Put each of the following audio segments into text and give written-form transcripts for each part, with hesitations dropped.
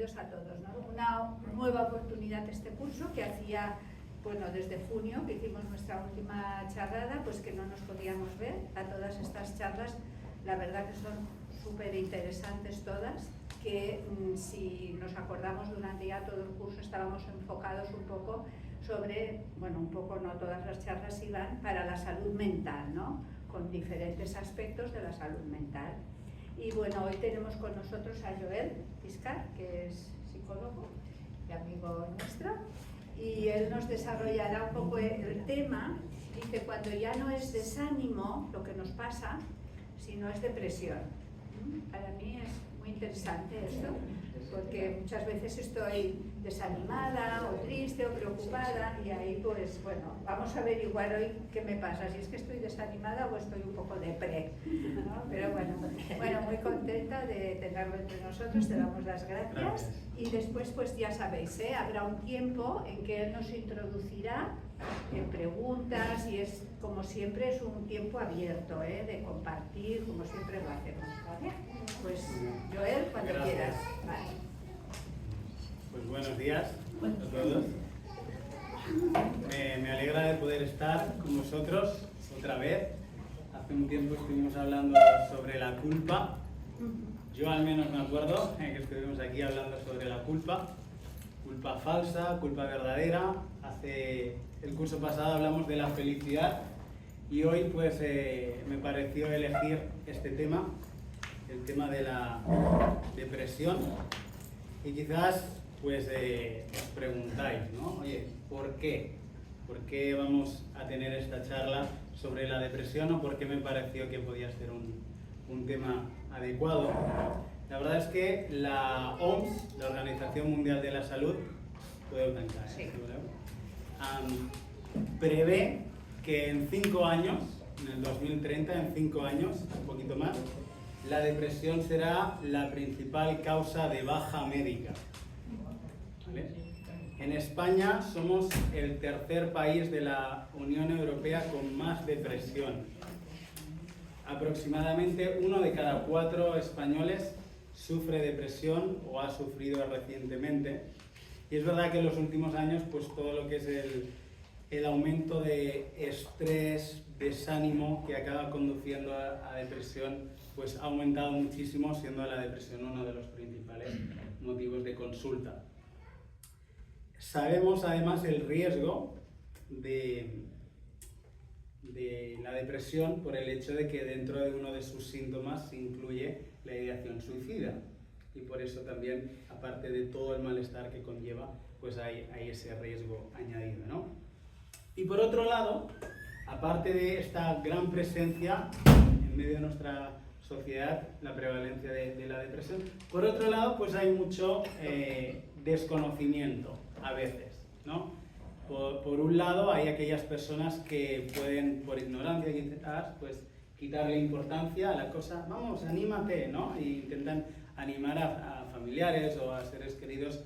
bienvenidos a todos, ¿no? Una nueva oportunidad este curso que hacía, bueno, desde junio que hicimos nuestra última charlada, pues que no nos podíamos ver. A todas estas charlas, la verdad que son súper interesantes todas, que si nos acordamos durante ya todo el curso estábamos enfocados un poco sobre, bueno, un poco no todas las charlas iban para la salud mental, ¿no? Con diferentes aspectos de la salud mental. Y bueno, hoy tenemos con nosotros a Joel Piscar, que es psicólogo y amigo nuestro, y él nos desarrollará un poco el tema. Dice, cuando ya no es desánimo lo que nos pasa, sino es depresión. Para mí es muy interesante esto, porque muchas veces estoy desanimada o triste o preocupada y ahí pues bueno, vamos a averiguar hoy qué me pasa, si es que estoy desanimada o estoy un poco depre, ¿no? Pero bueno, muy contenta de tenerlo entre nosotros, te damos las gracias y después pues ya sabéis, habrá un tiempo en que él nos introducirá en preguntas y es como siempre es un tiempo abierto, de compartir como siempre lo hacemos, ¿vale? Pues Joel, cuando quieras. Vale. Pues buenos días a todos. Me alegra de poder estar con vosotros otra vez. Hace un tiempo estuvimos hablando sobre la culpa. Yo al menos me acuerdo que estuvimos aquí hablando sobre la culpa. Culpa falsa, culpa verdadera. El curso pasado hablamos de la felicidad y hoy pues me pareció elegir este tema, el tema de la depresión. Y quizás pues os preguntáis, ¿no? Oye, ¿por qué? ¿Por qué vamos a tener esta charla sobre la depresión o por qué me pareció que podía ser un tema adecuado? La verdad es que la OMS, la Organización Mundial de la Salud, puedo tancar, sí, prevé que en 5 años, en el 2030, en 5 años, un poquito más, la depresión será la principal causa de baja médica. ¿Vale? En España somos el tercer país de la Unión Europea con más depresión. Aproximadamente 1 de cada 4 españoles sufre depresión o ha sufrido recientemente. Y es verdad que en los últimos años, pues todo lo que es el aumento de estrés, desánimo que acaba conduciendo a depresión, pues ha aumentado muchísimo, siendo la depresión uno de los principales motivos de consulta. Sabemos además el riesgo de la depresión por el hecho de que dentro de uno de sus síntomas se incluye la ideación suicida. Y por eso también, aparte de todo el malestar que conlleva, pues hay ese riesgo añadido, ¿no? Y por otro lado, aparte de esta gran presencia en medio de nuestra sociedad, la prevalencia de la depresión, por otro lado, pues hay mucho desconocimiento a veces, ¿no? Por un lado, hay aquellas personas que pueden, por ignorancia quizás, pues quitarle importancia a la cosa, vamos, anímate, ¿no? E intentan animar a familiares o a seres queridos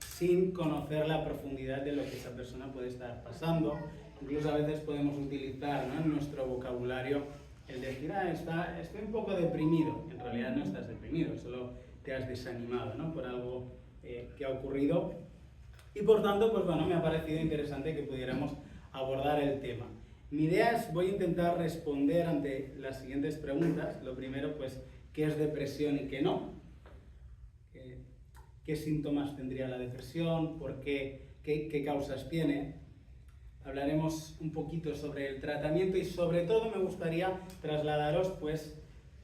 sin conocer la profundidad de lo que esa persona puede estar pasando. Incluso a veces podemos utilizar, ¿no?, en nuestro vocabulario el decir, estoy un poco deprimido. En realidad no estás deprimido, solo te has desanimado, ¿no?, por algo que ha ocurrido. Y por tanto, pues bueno, me ha parecido interesante que pudiéramos abordar el tema. Mi idea es, voy a intentar responder ante las siguientes preguntas. Lo primero, pues, ¿qué es depresión y qué no? ¿Qué síntomas tendría la depresión? ¿Por qué? ¿Qué causas tiene? Hablaremos un poquito sobre el tratamiento y sobre todo me gustaría trasladaros, pues,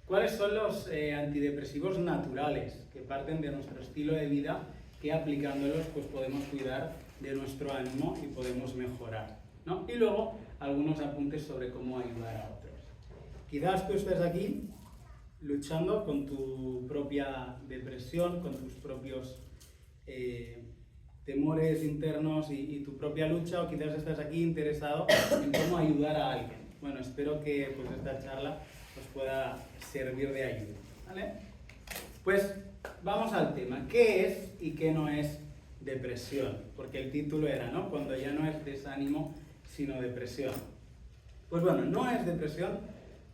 cuáles son los antidepresivos naturales que parten de nuestro estilo de vida, que aplicándolos pues podemos cuidar de nuestro ánimo y podemos mejorar, ¿no? Y luego algunos apuntes sobre cómo ayudar a otros. Quizás tú estés aquí luchando con tu propia depresión, con tus propios temores internos y tu propia lucha, o quizás estás aquí interesado en cómo ayudar a alguien. Bueno, espero que pues, esta charla os pueda servir de ayuda, ¿vale? Pues vamos al tema. ¿Qué es y qué no es depresión? Porque el título era, ¿no?, cuando ya no es desánimo, sino depresión. Pues bueno, no es depresión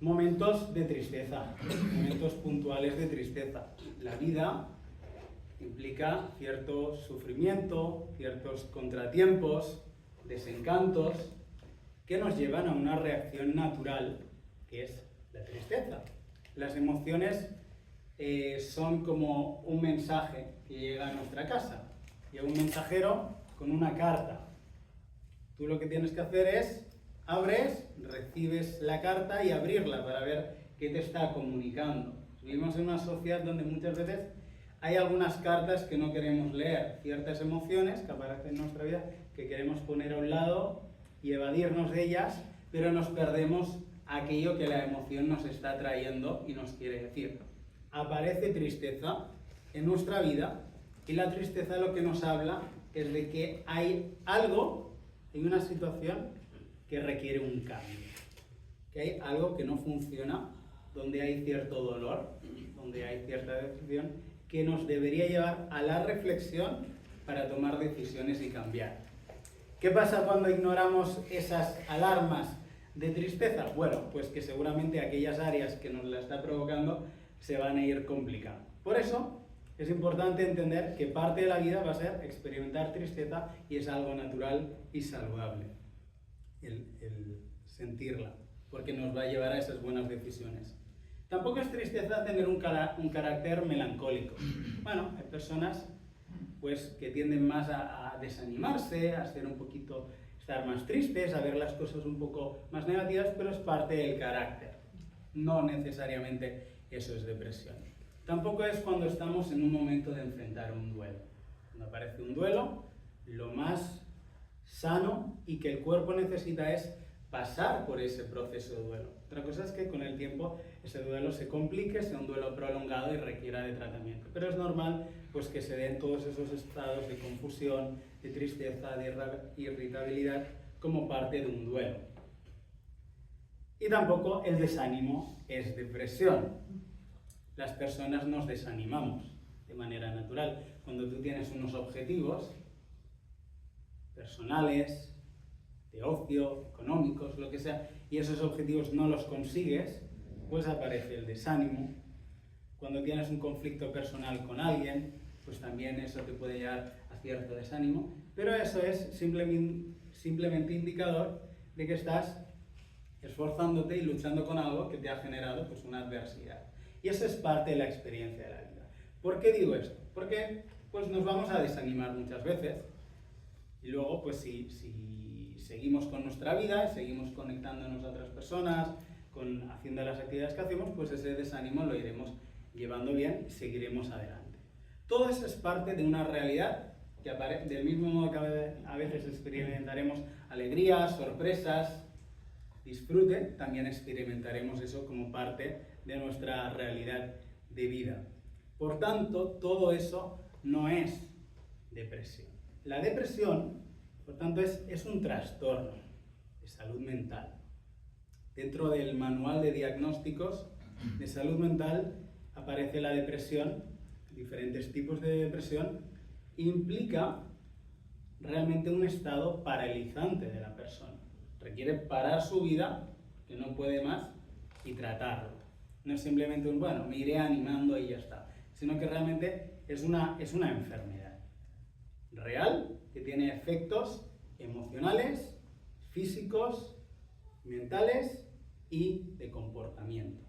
momentos de tristeza, momentos puntuales de tristeza. La vida implica cierto sufrimiento, ciertos contratiempos, desencantos, que nos llevan a una reacción natural, que es la tristeza. Las emociones son como un mensaje que llega a nuestra casa. Llega un mensajero con una carta. Tú lo que tienes que hacer es, abres, recibes la carta y abrirla para ver qué te está comunicando. Vivimos en una sociedad donde muchas veces hay algunas cartas que no queremos leer, ciertas emociones que aparecen en nuestra vida que queremos poner a un lado y evadirnos de ellas, pero nos perdemos aquello que la emoción nos está trayendo y nos quiere decir. Aparece tristeza en nuestra vida y la tristeza lo que nos habla es de que hay algo, hay una situación que requiere un cambio, que hay algo que no funciona, donde hay cierto dolor, donde hay cierta decepción, que nos debería llevar a la reflexión para tomar decisiones y cambiar. ¿Qué pasa cuando ignoramos esas alarmas de tristeza? Bueno, pues que seguramente aquellas áreas que nos la está provocando se van a ir complicando. Por eso es importante entender que parte de la vida va a ser experimentar tristeza y es algo natural y saludable el sentirla, porque nos va a llevar a esas buenas decisiones. Tampoco es tristeza tener un carácter melancólico. Bueno, hay personas pues, que tienden más a desanimarse, a ser un poquito, estar más tristes, a ver las cosas un poco más negativas, pero es parte del carácter. No necesariamente eso es depresión. Tampoco es cuando estamos en un momento de enfrentar un duelo. Cuando aparece un duelo, lo más sano y que el cuerpo necesita es pasar por ese proceso de duelo. Otra cosa es que con el tiempo ese duelo se complique, sea un duelo prolongado y requiera de tratamiento. Pero es normal pues, que se den todos esos estados de confusión, de tristeza, de irritabilidad como parte de un duelo. Y tampoco el desánimo es depresión. Las personas nos desanimamos de manera natural. Cuando tú tienes unos objetivos personales, de ocio, económicos, lo que sea, y esos objetivos no los consigues, pues aparece el desánimo. Cuando tienes un conflicto personal con alguien, pues también eso te puede llevar a cierto desánimo, pero eso es simplemente indicador de que estás esforzándote y luchando con algo que te ha generado pues, una adversidad. Y eso es parte de la experiencia de la vida. ¿Por qué digo esto? Porque pues, nos vamos a desanimar muchas veces y luego, pues si seguimos con nuestra vida, seguimos conectándonos a otras personas, haciendo las actividades que hacemos, pues ese desánimo lo iremos llevando bien y seguiremos adelante. Todo eso es parte de una realidad que del mismo modo que a veces experimentaremos alegrías, sorpresas, disfrute, también experimentaremos eso como parte de nuestra realidad de vida. Por tanto, todo eso no es depresión. La depresión, por tanto, es un trastorno de salud mental. Dentro del manual de diagnósticos de salud mental aparece la depresión, diferentes tipos de depresión, implica realmente un estado paralizante de la persona. Requiere parar su vida, que no puede más, y tratarlo. No es simplemente bueno, me iré animando y ya está, sino que realmente es una enfermedad real que tiene efectos emocionales, físicos, mentales y de comportamiento.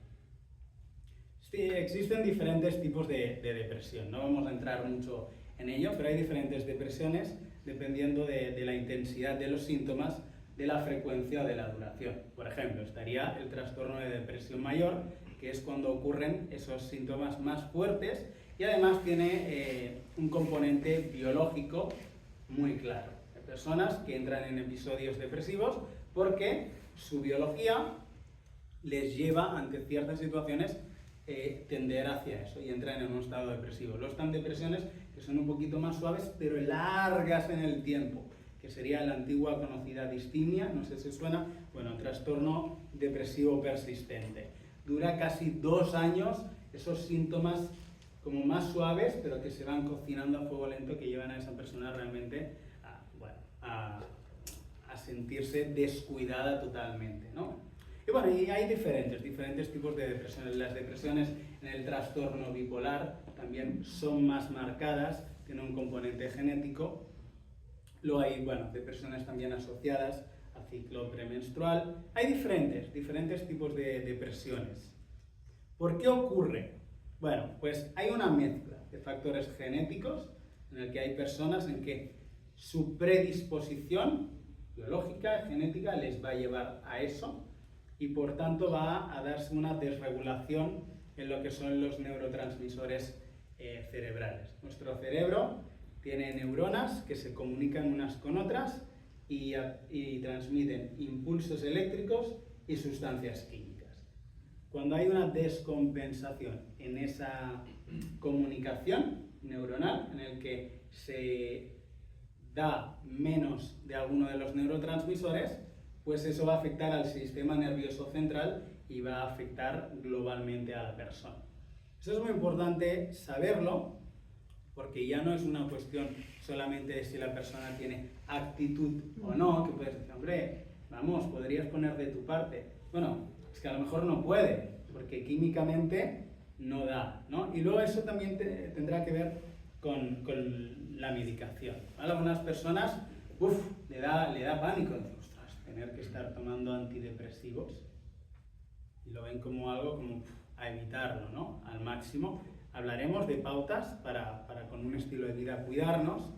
Sí, existen diferentes tipos de depresión, no vamos a entrar mucho en ello, pero hay diferentes depresiones dependiendo de la intensidad de los síntomas, de la frecuencia o de la duración. Por ejemplo, estaría el trastorno de depresión mayor, que es cuando ocurren esos síntomas más fuertes y además tiene un componente biológico muy claro. Hay personas que entran en episodios depresivos porque su biología les lleva ante ciertas situaciones tender hacia eso y entran en un estado depresivo. Luego están depresiones que son un poquito más suaves pero largas en el tiempo, que sería la antigua conocida distimia, no sé si suena, bueno, trastorno depresivo persistente. Dura casi 2 años esos síntomas como más suaves, pero que se van cocinando a fuego lento, que llevan a esa persona realmente a sentirse descuidada totalmente, ¿no? Y bueno, y hay diferentes tipos de depresiones. Las depresiones en el trastorno bipolar, también son más marcadas, tienen un componente genético. Luego hay, bueno, depresiones también asociadas a ciclo premenstrual. Hay diferentes tipos de depresiones. ¿Por qué ocurre? Bueno, pues hay una mezcla de factores genéticos en el que hay personas en que su predisposición biológica, genética, les va a llevar a eso y por tanto va a darse una desregulación en lo que son los neurotransmisores cerebrales. Nuestro cerebro tiene neuronas que se comunican unas con otras y transmiten impulsos eléctricos y sustancias químicas. Cuando hay una descompensación en esa comunicación neuronal, en el que se da menos de alguno de los neurotransmisores, pues eso va a afectar al sistema nervioso central y va a afectar globalmente a la persona. Eso es muy importante saberlo, porque ya no es una cuestión solamente de si la persona tiene actitud o no, que puedes decir, hombre, vamos, podrías poner de tu parte. Bueno, es que a lo mejor no puede, porque químicamente no da, ¿no? Y luego eso también tendrá que ver con la medicación, ¿vale? Algunas personas, le da pánico, ostras, tener que estar tomando antidepresivos, y lo ven como algo como a evitarlo, ¿no? Al máximo. Hablaremos de pautas para con un estilo de vida cuidarnos,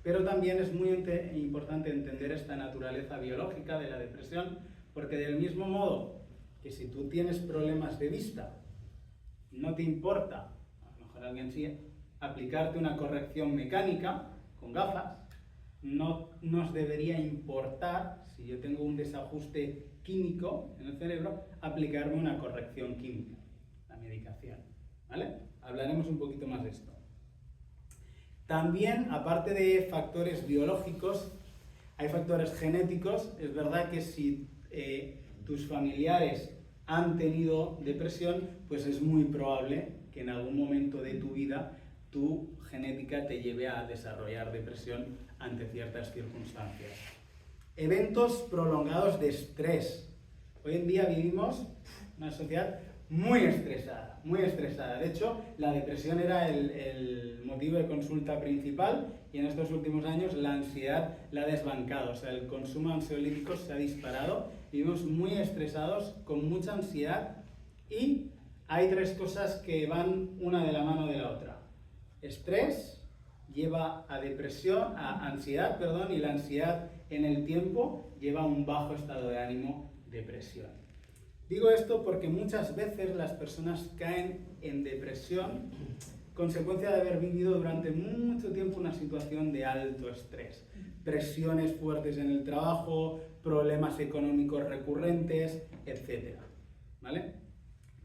pero también es muy importante entender esta naturaleza biológica de la depresión, porque del mismo modo que si tú tienes problemas de vista, no te importa, a lo mejor alguien sí, aplicarte una corrección mecánica con gafas, no nos debería importar, si yo tengo un desajuste químico en el cerebro, aplicarme una corrección química, la medicación, ¿vale? Hablaremos un poquito más de esto. También, aparte de factores biológicos, hay factores genéticos. Es verdad que si tus familiares han tenido depresión, pues es muy probable que en algún momento de tu vida tu genética te lleve a desarrollar depresión ante ciertas circunstancias. Eventos prolongados de estrés. Hoy en día vivimos una sociedad muy estresada, muy estresada. De hecho, la depresión era el motivo de consulta principal y en estos últimos años la ansiedad la ha desbancado. O sea, el consumo de ansiolíticos se ha disparado. Vivimos muy estresados, con mucha ansiedad y hay tres cosas que van una de la mano de la otra. Estrés lleva a depresión, a ansiedad, y la ansiedad en el tiempo lleva a un bajo estado de ánimo, depresión. Digo esto porque muchas veces las personas caen en depresión consecuencia de haber vivido durante mucho tiempo una situación de alto estrés. Presiones fuertes en el trabajo, problemas económicos recurrentes, etc. ¿Vale?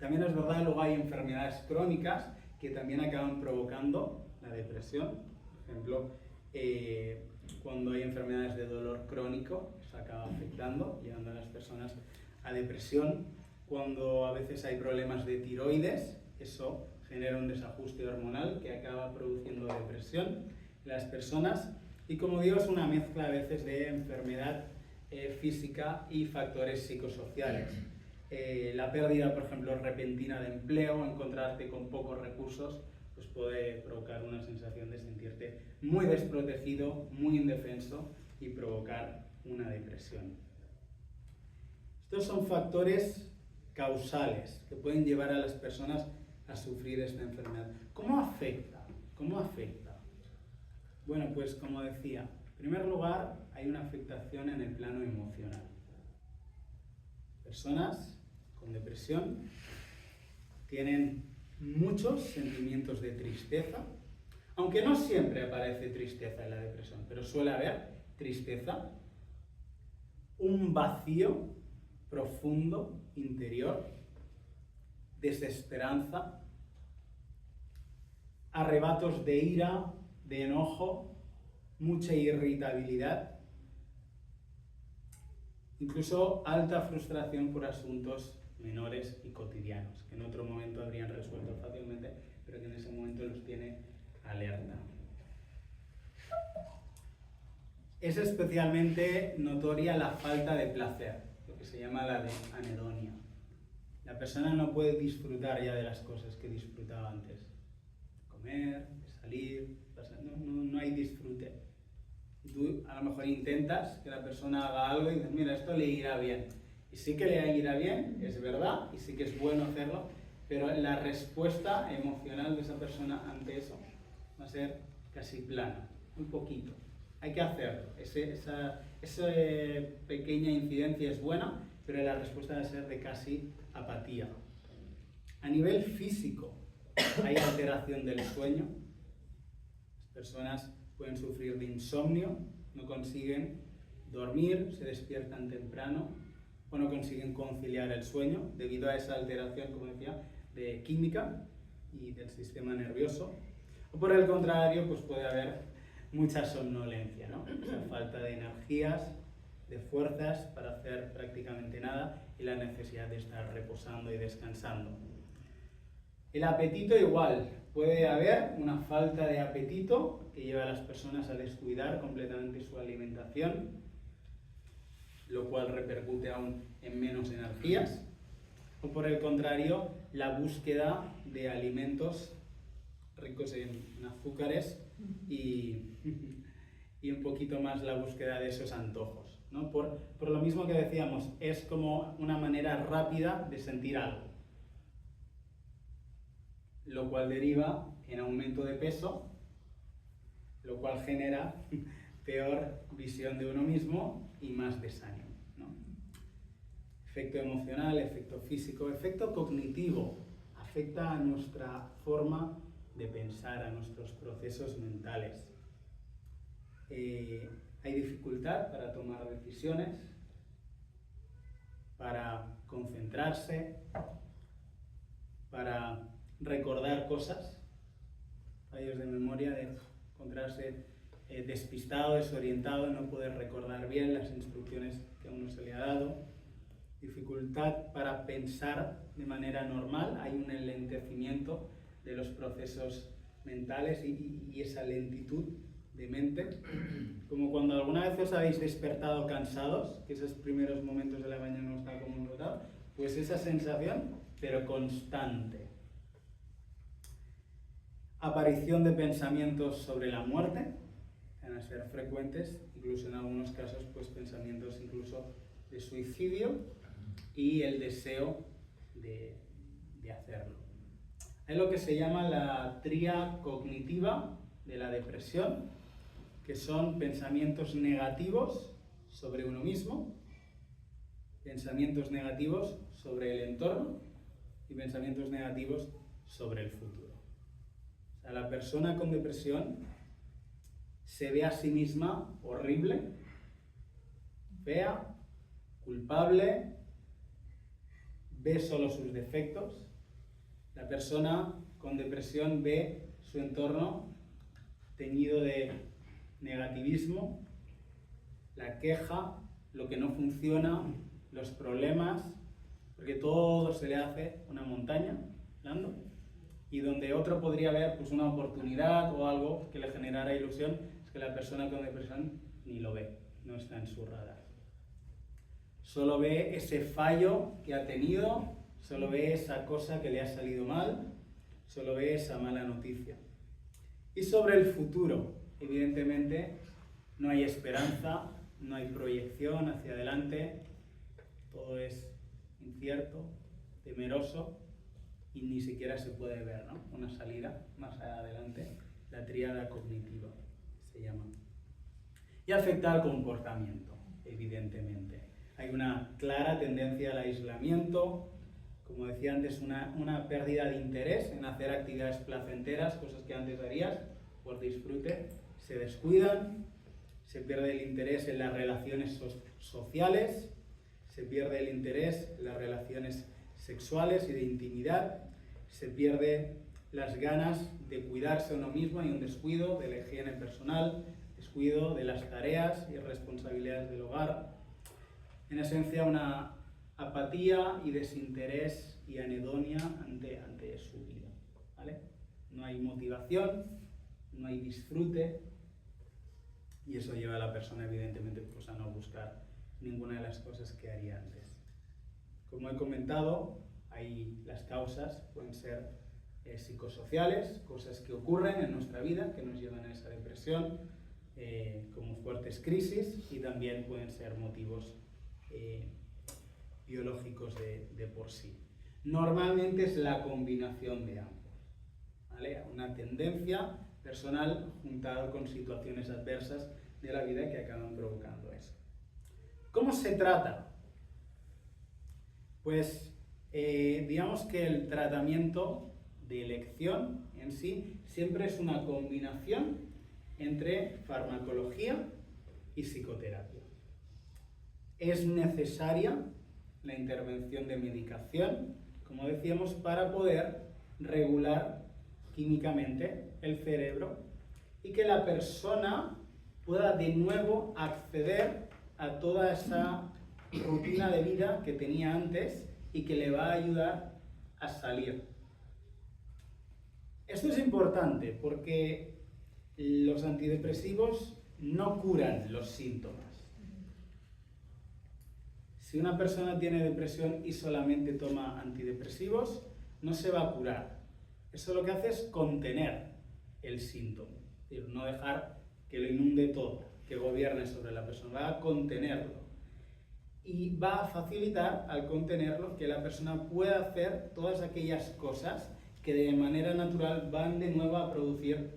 También es verdad, luego hay enfermedades crónicas que también acaban provocando la depresión. Por ejemplo, cuando hay enfermedades de dolor crónico, eso acaba afectando, llevando a las personas a depresión. Cuando a veces hay problemas de tiroides, eso genera un desajuste hormonal que acaba produciendo depresión en las personas. Y como digo, es una mezcla a veces de enfermedad física y factores psicosociales. La pérdida, por ejemplo, repentina de empleo, encontrarte con pocos recursos, pues puede provocar una sensación de sentirte muy desprotegido, muy indefenso y provocar una depresión. Estos son factores causales que pueden llevar a las personas a sufrir esta enfermedad. ¿Cómo afecta? ¿Cómo afecta? Bueno, pues como decía, en primer lugar hay una afectación en el plano emocional. Personas con depresión tienen muchos sentimientos de tristeza, aunque no siempre aparece tristeza en la depresión, pero suele haber tristeza, un vacío profundo, interior, desesperanza, arrebatos de ira, de enojo, mucha irritabilidad, incluso alta frustración por asuntos menores y cotidianos, que en otro momento habrían resuelto fácilmente, pero que en ese momento los tiene alerta. Es especialmente notoria la falta de placer, lo que se llama la anedonia. La persona no puede disfrutar ya de las cosas que disfrutaba antes. comer, de salir, no hay disfrute. Y tú a lo mejor intentas que la persona haga algo y dices, mira, esto le irá bien. Y sí que le irá bien, es verdad, y sí que es bueno hacerlo, pero la respuesta emocional de esa persona ante eso va a ser casi plana, un poquito. Hay que hacerlo. Esa pequeña incidencia es buena, pero la respuesta va a ser de casi apatía. A nivel físico, hay alteración del sueño. Las personas pueden sufrir de insomnio, no consiguen dormir, se despiertan temprano o no consiguen conciliar el sueño debido a esa alteración, como decía, de química y del sistema nervioso. O por el contrario, pues puede haber mucha somnolencia, ¿no? O sea, falta de energías, de fuerzas para hacer prácticamente nada y la necesidad de estar reposando y descansando. El apetito igual, puede haber una falta de apetito que lleva a las personas a descuidar completamente su alimentación, lo cual repercute aún en menos energías. O por el contrario, la búsqueda de alimentos ricos en azúcares y un poquito más la búsqueda de esos antojos, ¿no? Por lo mismo que decíamos, es como una manera rápida de sentir algo, lo cual deriva en aumento de peso, lo cual genera peor visión de uno mismo y más desánimo, ¿no? Efecto emocional, efecto físico, efecto cognitivo, afecta a nuestra forma de pensar, a nuestros procesos mentales. Hay dificultad para tomar decisiones, para concentrarse, para recordar cosas, fallos de memoria, de encontrarse despistado, desorientado, no poder recordar bien las instrucciones que a uno se le ha dado, dificultad para pensar de manera normal, hay un enlentecimiento de los procesos mentales y esa lentitud de mente, como cuando alguna vez os habéis despertado cansados, que esos primeros momentos de la mañana no está como notado, pues esa sensación, pero constante. Aparición de pensamientos sobre la muerte, van a ser frecuentes, incluso en algunos casos, pues pensamientos incluso de suicidio y el deseo de hacerlo. Hay lo que se llama la tría cognitiva de la depresión, que son pensamientos negativos sobre uno mismo, pensamientos negativos sobre el entorno y pensamientos negativos sobre el futuro. O sea, la persona con depresión se ve a sí misma horrible, fea, culpable, ve solo sus defectos. La persona con depresión ve su entorno teñido de negativismo, la queja, lo que no funciona, los problemas, porque todo se le hace una montaña, hablando, y donde otro podría ver pues una oportunidad o algo que le generara ilusión, es que la persona con depresión ni lo ve, no está en su radar. Solo ve ese fallo que ha tenido, solo ve esa cosa que le ha salido mal, solo ve esa mala noticia. Y sobre el futuro, evidentemente, no hay esperanza, no hay proyección hacia adelante, todo es incierto, temeroso y ni siquiera se puede ver, ¿no? Una salida más adelante, la tríada cognitiva se llama. Y afecta al comportamiento, evidentemente. Hay una clara tendencia al aislamiento, como decía antes, una pérdida de interés en hacer actividades placenteras, cosas que antes harías por disfrute, se descuidan, se pierde el interés en las relaciones sociales, se pierde el interés en las relaciones sexuales y de intimidad, se pierde las ganas de cuidarse a uno mismo, hay un descuido de la higiene personal, descuido de las tareas y responsabilidades del hogar. En esencia, una apatía y desinterés y anedonia ante su vida, ¿vale? No hay motivación, no hay disfrute y eso lleva a la persona evidentemente pues, a no buscar ninguna de las cosas que haría antes. Como he comentado, las causas pueden ser psicosociales, cosas que ocurren en nuestra vida que nos llevan a esa depresión, como fuertes crisis, y también pueden ser motivos biológicos de por sí. Normalmente es la combinación de ambos, ¿vale? Una tendencia personal juntado con situaciones adversas de la vida que acaban provocando eso. ¿Cómo se trata? Pues digamos que el tratamiento de elección en sí siempre es una combinación entre farmacología y psicoterapia. Es necesaria la intervención de medicación, como decíamos, para poder regular químicamente el cerebro y que la persona pueda de nuevo acceder a toda esa rutina de vida que tenía antes y que le va a ayudar a salir. Esto es importante porque los antidepresivos no curan los síntomas. Si una persona tiene depresión y solamente toma antidepresivos, no se va a curar. Eso lo que hace es contener el síntoma, es decir, no dejar que lo inunde todo, que gobierne sobre la persona, va a contenerlo. Y va a facilitar, al contenerlo, que la persona pueda hacer todas aquellas cosas que de manera natural van de nuevo a producir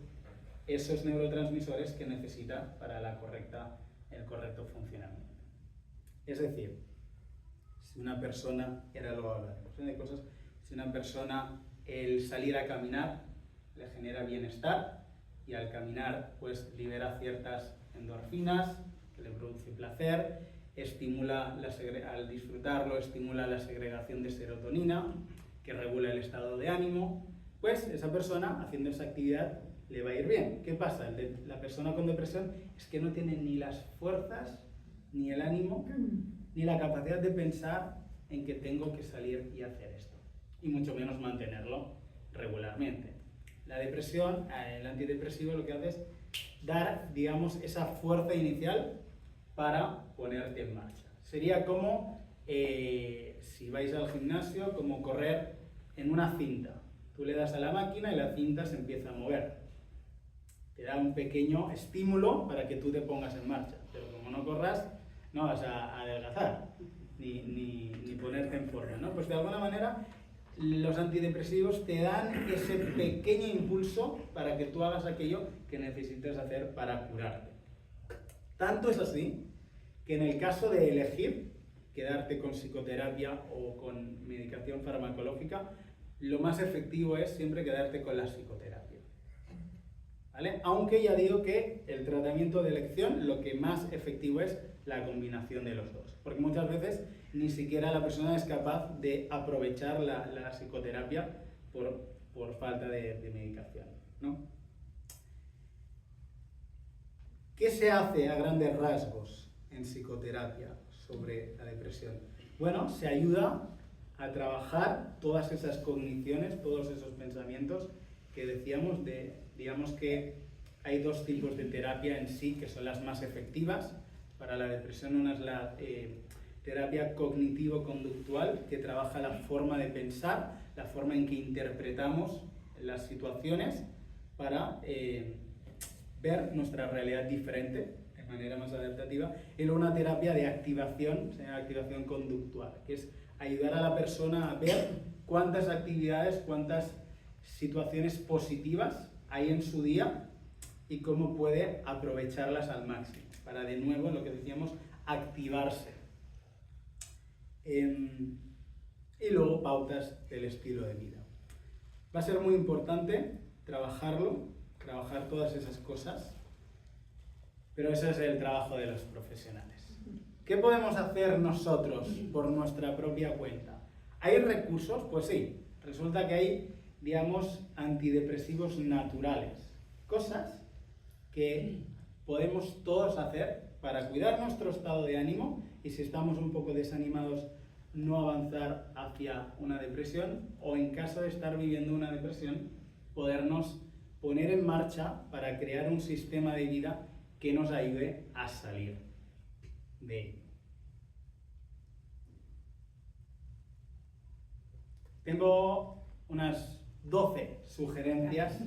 esos neurotransmisores que necesita para el correcto funcionamiento. Es decir, si una persona, y ahora luego hablaremos de cosas, si una persona el salir a caminar le genera bienestar y al caminar pues libera ciertas endorfinas que le produce placer, al disfrutarlo estimula la segregación de serotonina que regula el estado de ánimo, pues esa persona haciendo esa actividad le va a ir bien. ¿Qué pasa? La persona con depresión es que no tiene ni las fuerzas, ni el ánimo, ni la capacidad de pensar en que tengo que salir y hacer esto, y mucho menos mantenerlo regularmente. La depresión, el antidepresivo lo que hace es dar, digamos, esa fuerza inicial para ponerte en marcha. Sería como, si vais al gimnasio, como correr en una cinta. Tú le das a la máquina y la cinta se empieza a mover. Te da un pequeño estímulo para que tú te pongas en marcha, pero como no corras, no vas a adelgazar, ni ponerte en forma, ¿no? Pues de alguna manera los antidepresivos te dan ese pequeño impulso para que tú hagas aquello que necesitas hacer para curarte. Tanto es así que en el caso de elegir quedarte con psicoterapia o con medicación farmacológica, lo más efectivo es siempre quedarte con la psicoterapia, ¿vale? Aunque ya digo que el tratamiento de elección lo que más efectivo es la combinación de los dos, porque muchas veces ni siquiera la persona es capaz de aprovechar la psicoterapia por falta de medicación, ¿no? ¿Qué se hace a grandes rasgos en psicoterapia sobre la depresión? Bueno, se ayuda a trabajar todas esas cogniciones, todos esos pensamientos que decíamos, digamos que hay dos tipos de terapia en sí que son las más efectivas para la depresión. Una es la terapia cognitivo-conductual, que trabaja la forma de pensar, la forma en que interpretamos las situaciones para ver nuestra realidad diferente, de manera más adaptativa. Y luego una terapia de activación, se llama activación conductual, que es ayudar a la persona a ver cuántas actividades, cuántas situaciones positivas hay en su día y cómo puede aprovecharlas al máximo, para de nuevo, lo que decíamos, activarse. Y luego pautas del estilo de vida. Va a ser muy importante trabajar todas esas cosas, pero ese es el trabajo de los profesionales. ¿Qué podemos hacer nosotros por nuestra propia cuenta? ¿Hay recursos? Pues sí, resulta que hay, digamos, antidepresivos naturales, cosas que podemos todos hacer para cuidar nuestro estado de ánimo y si estamos un poco desanimados no avanzar hacia una depresión, o en caso de estar viviendo una depresión podernos poner en marcha para crear un sistema de vida que nos ayude a salir de ello. Tengo unas 12 sugerencias,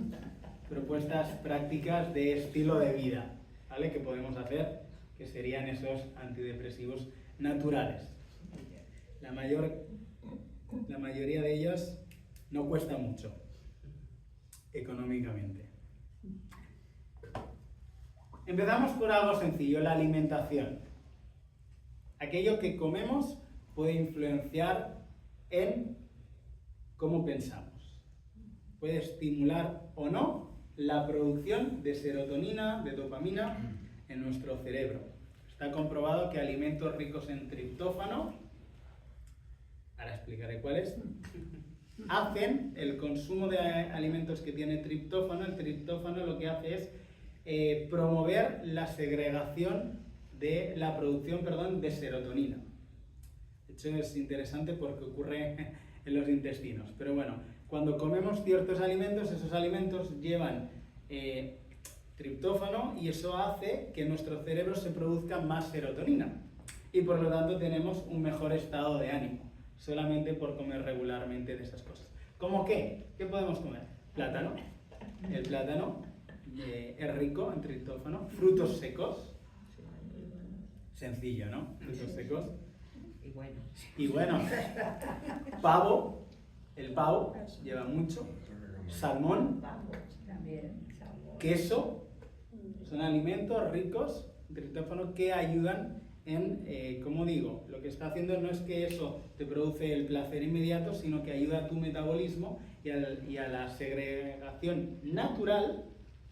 propuestas prácticas de estilo de vida, ¿vale? Que podemos hacer, que serían esos antidepresivos naturales. La mayoría de ellos no cuesta mucho económicamente. Empezamos por algo sencillo, la alimentación. Aquello que comemos puede influenciar en cómo pensamos. Puede estimular o no la producción de serotonina, de dopamina en nuestro cerebro. Está comprobado que alimentos ricos en triptófano, ahora explicaré cuáles, hacen el consumo de alimentos que tienen triptófano. El triptófano lo que hace es promover la segregación de la producción, de serotonina. De hecho es interesante porque ocurre en los intestinos. Pero bueno, cuando comemos ciertos alimentos, esos alimentos llevan triptófano y eso hace que en nuestro cerebro se produzca más serotonina. Y por lo tanto tenemos un mejor estado de ánimo, solamente por comer regularmente de esas cosas. ¿Cómo qué? ¿Qué podemos comer? Plátano. El plátano es rico en triptófano. Frutos secos. Sencillo, ¿no? Frutos secos. Y bueno. Pavo. El pavo lleva mucho. Salmón. Queso. Son alimentos ricos en triptófano que ayudan en, como digo, lo que está haciendo no es que eso te produce el placer inmediato, sino que ayuda a tu metabolismo y a la segregación natural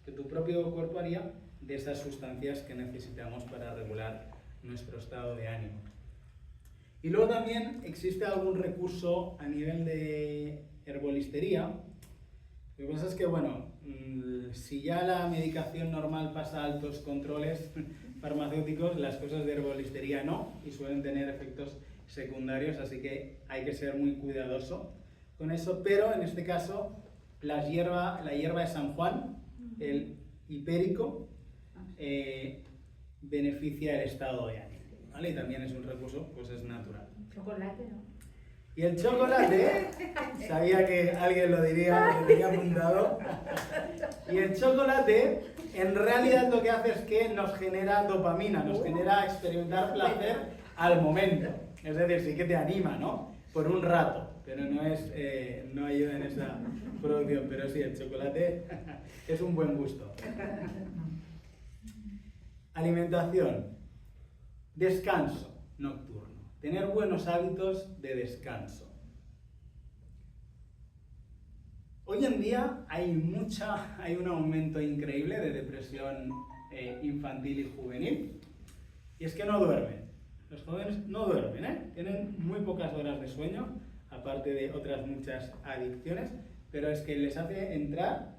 que tu propio cuerpo haría de esas sustancias que necesitamos para regular nuestro estado de ánimo. Y luego también existe algún recurso a nivel de herbolistería. Lo que pasa es que, bueno, si ya la medicación normal pasa a altos controles farmacéuticos, las cosas de herbolistería no, y suelen tener efectos secundarios, así que hay que ser muy cuidadoso con eso. Pero en este caso, la hierba de San Juan, el hipérico, beneficia el estado de ánimo, ¿vale? Y también es un recurso, pues es natural. Chocolate, ¿no? Y el chocolate, sabía que alguien lo diría, lo tenía apuntado. Y el chocolate, en realidad lo que hace es que nos genera dopamina, nos genera experimentar placer al momento. Es decir, sí que te anima, ¿no? Por un rato, pero no ayuda en esa producción. Pero sí, el chocolate es un buen gusto. Alimentación. Descanso nocturno. Tener buenos hábitos de descanso. Hoy en día hay un aumento increíble de depresión infantil y juvenil. Y es que no duermen. Los jóvenes no duermen, ¿eh? Tienen muy pocas horas de sueño, aparte de otras muchas adicciones, pero es que les hace entrar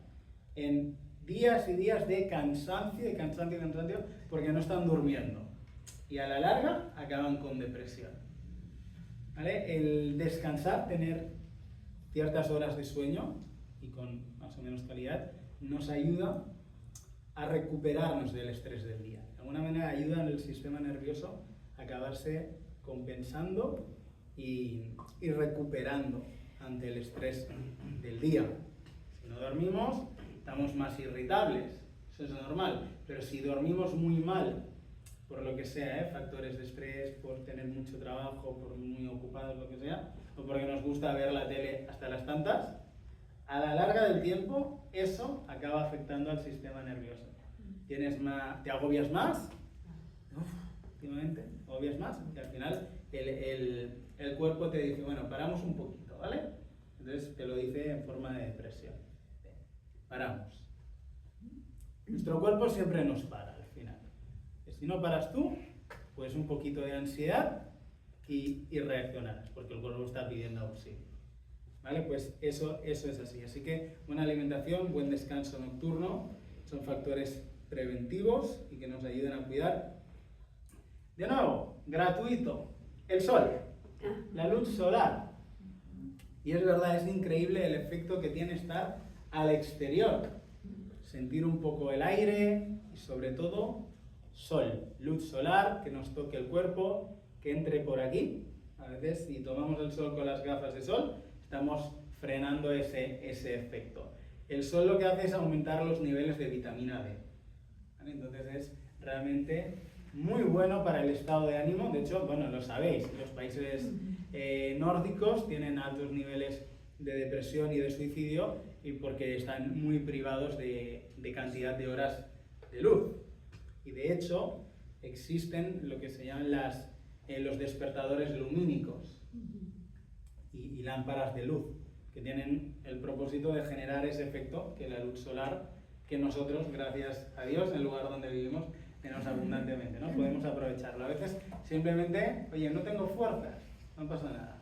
en días y días de cansancio, porque no están durmiendo. Y a la larga acaban con depresión. ¿Vale? El descansar, tener ciertas horas de sueño y con más o menos calidad, nos ayuda a recuperarnos del estrés del día. De alguna manera ayuda al sistema nervioso a acabarse compensando y recuperando ante el estrés del día. Si no dormimos, estamos más irritables, eso es normal, pero si dormimos muy mal, por lo que sea, factores de estrés, por tener mucho trabajo, por muy ocupados, lo que sea, o porque nos gusta ver la tele hasta las tantas, a la larga del tiempo eso acaba afectando al sistema nervioso. Te agobias más, últimamente, agobias más, y al final el cuerpo te dice, bueno, paramos un poquito, ¿vale? Entonces te lo dice en forma de depresión. Paramos. Nuestro cuerpo siempre nos para al final. Si no paras tú, pues un poquito de ansiedad y reaccionarás, porque el cuerpo está pidiendo auxilio. ¿Vale? Pues eso es así. Así que buena alimentación, buen descanso nocturno, son factores preventivos y que nos ayudan a cuidar. De nuevo, gratuito, el sol, la luz solar. Y es verdad, es increíble el efecto que tiene estar al exterior. Sentir un poco el aire y sobre todo sol, luz solar, que nos toque el cuerpo, que entre por aquí. A veces si tomamos el sol con las gafas de sol, estamos frenando ese efecto. El sol lo que hace es aumentar los niveles de vitamina D. ¿Vale? Entonces es realmente muy bueno para el estado de ánimo. De hecho, bueno, lo sabéis, los países nórdicos tienen altos niveles de depresión y de suicidio y porque están muy privados de cantidad de horas de luz. Y de hecho, existen lo que se llaman los despertadores lumínicos y lámparas de luz, que tienen el propósito de generar ese efecto que la luz solar, que nosotros, gracias a Dios, en el lugar donde vivimos, tenemos abundantemente, ¿no? Podemos aprovecharlo. A veces simplemente, oye, no tengo fuerzas, no pasa nada.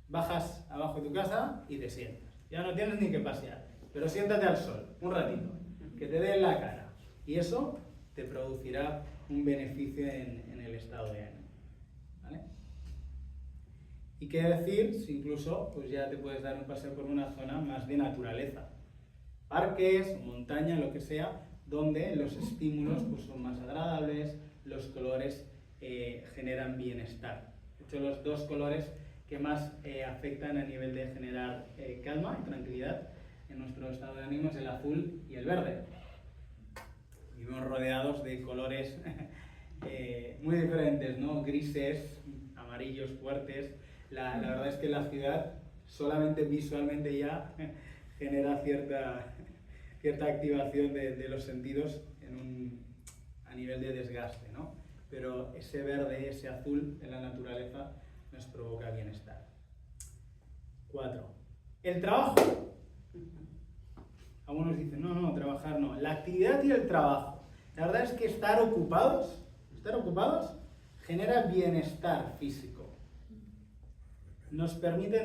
Bajas abajo de tu casa y te sientas. Ya no tienes ni que pasear, pero siéntate al sol, un ratito, que te dé en la cara. Y eso te producirá un beneficio en el estado de ánimo. ¿Vale? Y qué decir si incluso pues ya te puedes dar un paseo por una zona más de naturaleza. Parques, montaña, lo que sea, donde los estímulos pues, son más agradables, los colores generan bienestar. De hecho, los dos colores que más afectan a nivel de generar calma y tranquilidad en nuestro estado de ánimo es el azul y el verde. Vivimos rodeados de colores muy diferentes, ¿no? Grises, amarillos fuertes. La verdad es que la ciudad solamente visualmente ya genera cierta activación de los sentidos a nivel de desgaste, ¿no? Pero ese verde, ese azul en la naturaleza nos provoca bienestar. 4. El trabajo. Algunos dicen, no, trabajar no. La actividad y el trabajo. La verdad es que estar ocupados genera bienestar físico. Nos permite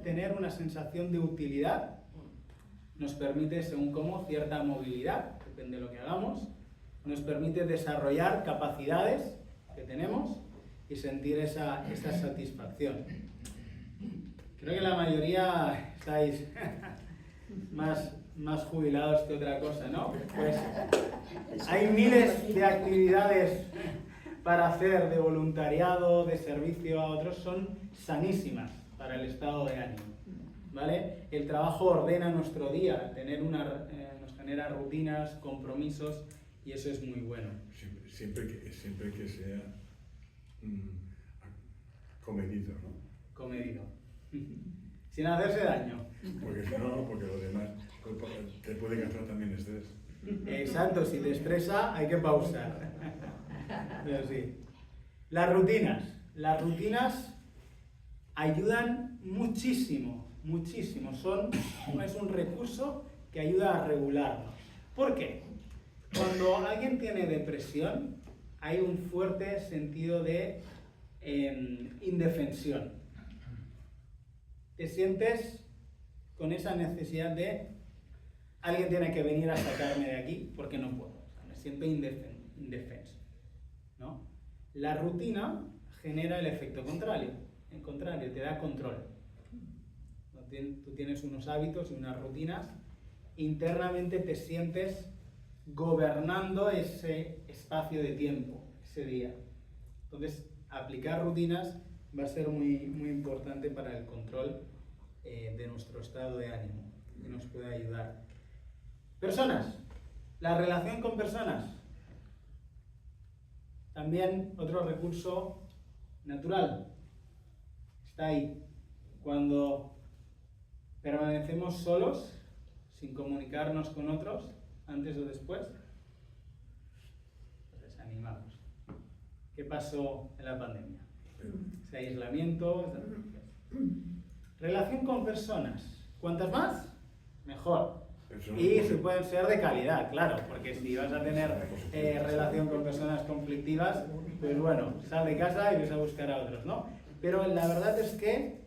tener una sensación de utilidad. Nos permite, según cómo, cierta movilidad, depende de lo que hagamos. Nos permite desarrollar capacidades que tenemos y sentir esa satisfacción. Creo que la mayoría estáis más jubilados que otra cosa, ¿no? Pues hay miles de actividades para hacer de voluntariado, de servicio a otros, son sanísimas para el estado de ánimo, ¿vale? El trabajo ordena nuestro día, nos genera rutinas, compromisos y eso es muy bueno. Siempre que sea comedido, ¿no? Comedido. Sin hacerse daño. Porque si no, porque lo demás te puede causar también estrés. Exacto, si te estresa hay que pausar. Pero sí. Las rutinas ayudan muchísimo. Es un recurso que ayuda a regularnos. ¿Por qué? Cuando alguien tiene depresión, hay un fuerte sentido de indefensión. Te sientes con esa necesidad de alguien tiene que venir a sacarme de aquí porque no puedo. O sea, me siento indefenso, ¿no? La rutina genera el efecto contrario. En contrario, te da control. Tú tienes unos hábitos y unas rutinas, internamente te sientes gobernando ese espacio de tiempo, ese día. Entonces, aplicar rutinas va a ser muy importante para el control de nuestro estado de ánimo y nos puede ayudar. Personas, la relación con personas, también otro recurso natural, está ahí. Cuando permanecemos solos, sin comunicarnos con otros, antes o después, nos desanimamos. ¿Qué pasó en la pandemia? Ese aislamiento. Relación con personas. ¿Cuantas más? Mejor. Y si pueden ser de calidad, claro, porque si vas a tener relación con personas conflictivas, pues bueno, sal de casa y ves a buscar a otros, ¿no? Pero la verdad es que,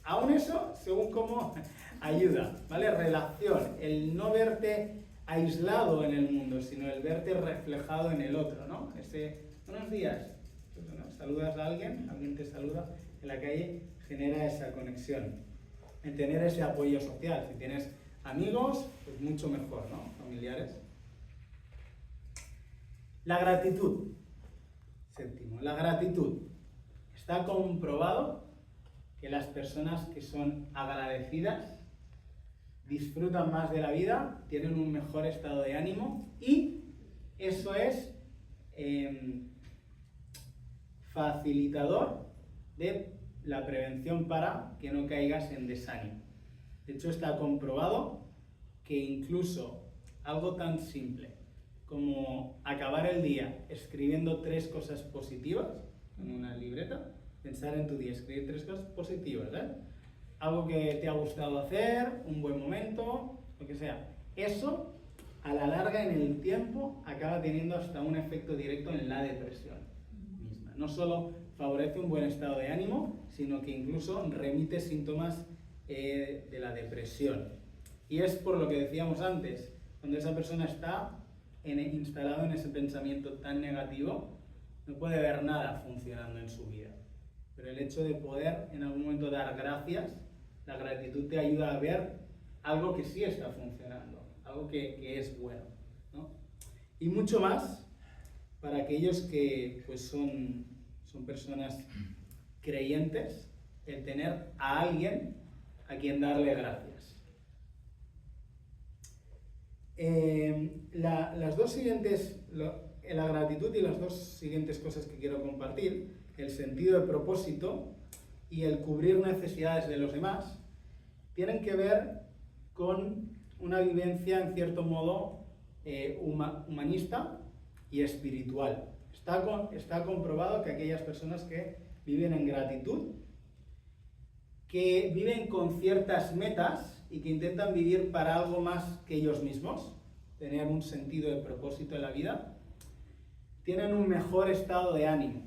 aún eso, según cómo ayuda, ¿vale? Relación, el no verte aislado en el mundo, sino el verte reflejado en el otro, ¿no? Buenos días, pues bueno, saludas a alguien te saluda en la calle, genera esa conexión, en tener ese apoyo social. Si tienes amigos, pues mucho mejor, ¿no? Familiares. La gratitud. Séptimo, la gratitud. Está comprobado que las personas que son agradecidas disfrutan más de la vida, tienen un mejor estado de ánimo y eso es facilitador de la prevención para que no caigas en desánimo. De hecho, está comprobado que incluso algo tan simple como acabar el día escribiendo 3 cosas positivas en una libreta, pensar en tu día, escribir 3 cosas positivas, algo que te ha gustado hacer, un buen momento, lo que sea. Eso, a la larga, en el tiempo, acaba teniendo hasta un efecto directo en la depresión misma. No solo favorece un buen estado de ánimo, sino que incluso remite síntomas de la depresión. Y es por lo que decíamos antes, cuando esa persona está instalado en ese pensamiento tan negativo, no puede ver nada funcionando en su vida. Pero el hecho de poder en algún momento dar gracias, la gratitud te ayuda a ver algo que sí está funcionando, algo que es bueno, ¿no? Y mucho más para aquellos que pues, son personas creyentes, el tener a alguien a quien darle gracias. Las dos siguientes, la gratitud y las dos siguientes cosas que quiero compartir, el sentido de propósito y el cubrir necesidades de los demás, tienen que ver con una vivencia en cierto modo humanista y espiritual. Está comprobado que aquellas personas que viven en gratitud, que viven con ciertas metas y que intentan vivir para algo más que ellos mismos, tener un sentido de propósito en la vida, tienen un mejor estado de ánimo,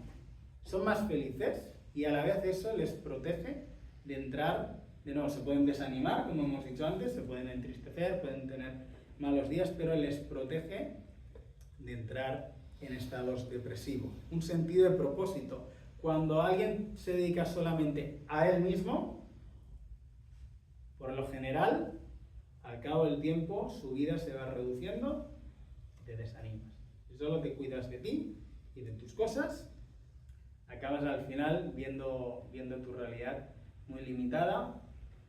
son más felices y a la vez eso les protege de entrar, de nuevo, se pueden desanimar, como hemos dicho antes, se pueden entristecer, pueden tener malos días, pero les protege de entrar en estados depresivos. Un sentido de propósito. Cuando alguien se dedica solamente a él mismo, por lo general, al cabo del tiempo, su vida se va reduciendo y te desanimas. Si solo te cuidas de ti y de tus cosas, acabas al final viendo tu realidad muy limitada,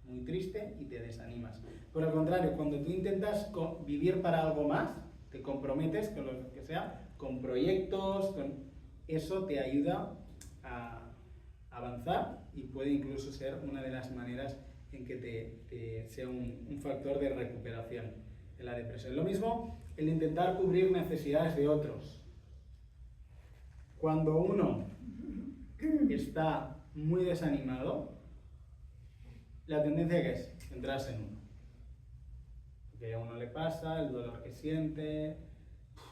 muy triste y te desanimas. Por el contrario, cuando tú intentas vivir para algo más, te comprometes con lo que sea, con proyectos, eso te ayuda a avanzar y puede incluso ser una de las maneras en que te sea un factor de recuperación de la depresión. Lo mismo el intentar cubrir necesidades de otros. Cuando uno está muy desanimado, la tendencia que es centrarse en uno. Porque a uno le pasa, el dolor que siente,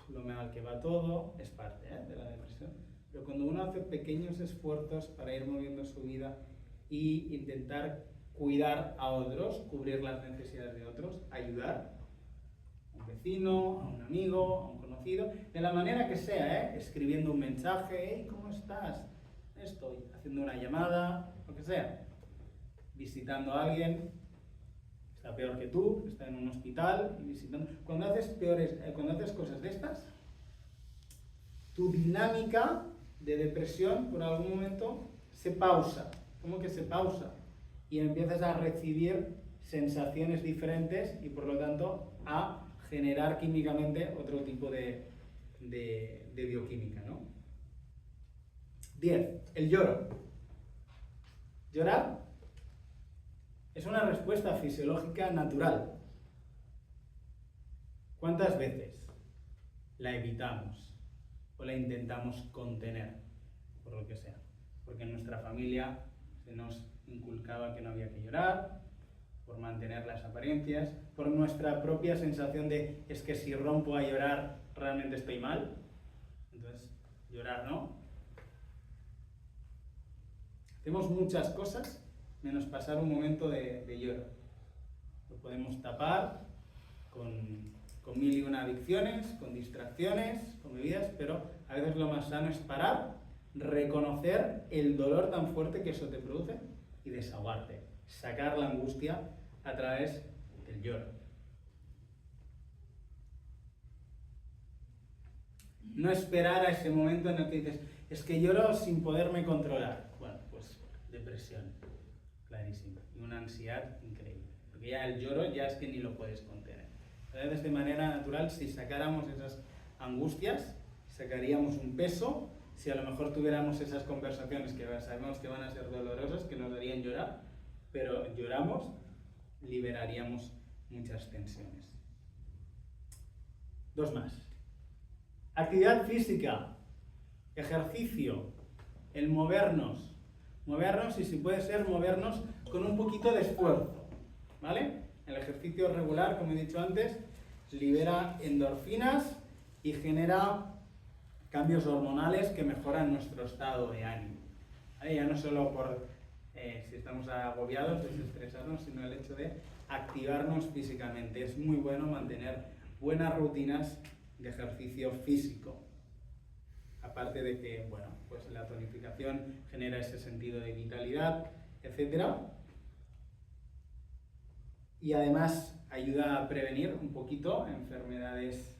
lo mal que va todo, es parte de la depresión. Pero cuando uno hace pequeños esfuerzos para ir moviendo su vida e intentar cuidar a otros, cubrir las necesidades de otros, ayudar a un vecino, a un amigo, a un conocido, de la manera que sea, escribiendo un mensaje, hey, ¿cómo estás? Estoy haciendo una llamada, lo que sea, visitando a alguien, está peor que tú, está en un hospital, y visitando. Cuando haces cosas de estas, tu dinámica de depresión por algún momento se pausa. ¿Cómo que se pausa? Y empiezas a recibir sensaciones diferentes y por lo tanto a generar químicamente otro tipo de bioquímica, ¿no? 10. El lloro. Llorar es una respuesta fisiológica natural. ¿Cuántas veces la evitamos o la intentamos contener? Por lo que sea. Porque en nuestra familia se nos inculcaba que no había que llorar, por mantener las apariencias, por nuestra propia sensación de es que si rompo a llorar realmente estoy mal. Entonces, llorar no. Hacemos muchas cosas menos pasar un momento de lloro. Lo podemos tapar con 1001 adicciones, con distracciones, con bebidas, pero a veces lo más sano es parar, reconocer el dolor tan fuerte que eso te produce y desahogarte, sacar la angustia a través del lloro. No esperar a ese momento en el que dices, es que lloro sin poderme controlar. Bueno, pues depresión, clarísimo, y una ansiedad increíble. porque ya el lloro ya es que ni lo puedes contener. Entonces, de manera natural, si sacáramos esas angustias, sacaríamos un peso. Si a lo mejor tuviéramos esas conversaciones que sabemos que van a ser dolorosas, que nos harían llorar, pero lloramos, liberaríamos muchas tensiones. 2 más. Actividad física, ejercicio, el movernos. Movernos y si puede ser, movernos con un poquito de esfuerzo, ¿vale? El ejercicio regular, como he dicho antes, libera endorfinas y genera cambios hormonales que mejoran nuestro estado de ánimo. ¿Vale? Ya no solo por si estamos agobiados, desestresarnos, sino el hecho de activarnos físicamente. Es muy bueno mantener buenas rutinas de ejercicio físico. Aparte de que, bueno, pues la tonificación genera ese sentido de vitalidad, etc. Y además ayuda a prevenir un poquito enfermedades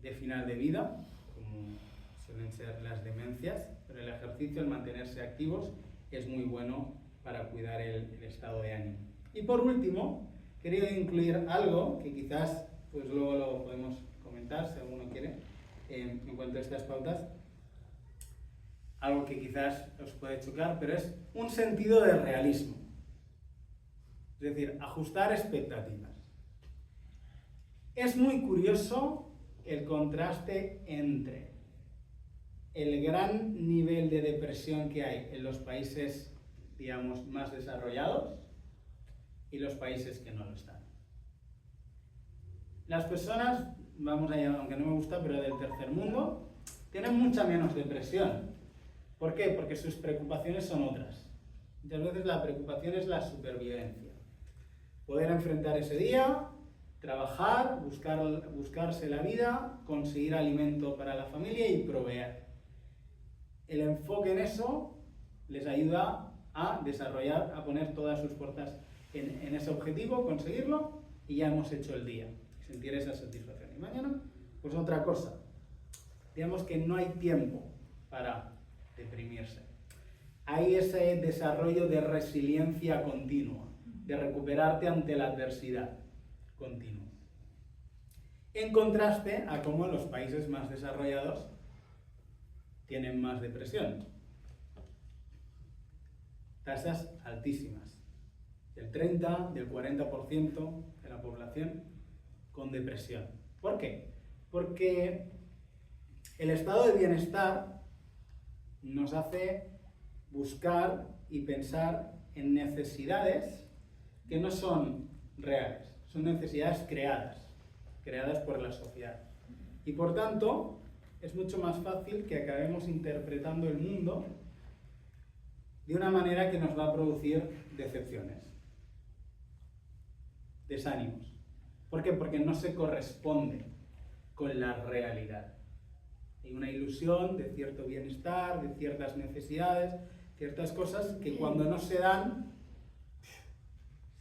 de final de vida, como suelen ser las demencias, pero el ejercicio, el mantenerse activos, es muy bueno para cuidar el estado de ánimo. Y por último, quería incluir algo que quizás pues luego lo podemos comentar si alguno quiere en cuanto a estas pautas, algo que quizás os puede chocar, pero es un sentido de realismo, es decir, ajustar expectativas. Es muy curioso el contraste entre el gran nivel de depresión que hay en los países, digamos, más desarrollados y los países que no lo están. Las personas, vamos a llamar, aunque no me gusta, pero del tercer mundo, tienen mucha menos depresión. ¿Por qué? Porque sus preocupaciones son otras. Muchas veces la preocupación es la supervivencia. Poder enfrentar ese día, trabajar, buscarse la vida, conseguir alimento para la familia y proveer. El enfoque en eso les ayuda a desarrollar, a poner todas sus fuerzas en ese objetivo, conseguirlo, y ya hemos hecho el día. Sentir esa satisfacción. Y mañana, pues otra cosa. Digamos que no hay tiempo para deprimirse. Hay ese desarrollo de resiliencia continua, de recuperarte ante la adversidad continua. En contraste a cómo los países más desarrollados tienen más depresión. Tasas altísimas. Del 30, del 40% de la población con depresión. ¿Por qué? Porque el estado de bienestar nos hace buscar y pensar en necesidades que no son reales, son necesidades creadas por la sociedad. Y por tanto, es mucho más fácil que acabemos interpretando el mundo de una manera que nos va a producir decepciones, desánimos. ¿Por qué? Porque no se corresponde con la realidad. Hay una ilusión de cierto bienestar, de ciertas necesidades, ciertas cosas que cuando no se dan,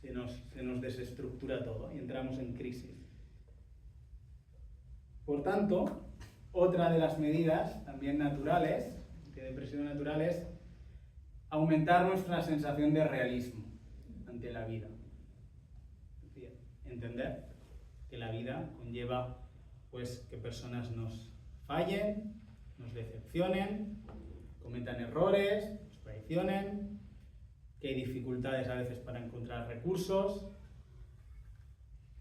se nos desestructura todo y entramos en crisis. Por tanto, otra de las medidas también naturales, de depresión natural, es aumentar nuestra sensación de realismo ante la vida. Es decir, entender que la vida conlleva pues que personas nos fallen, nos decepcionen, cometan errores, nos traicionen, que hay dificultades a veces para encontrar recursos.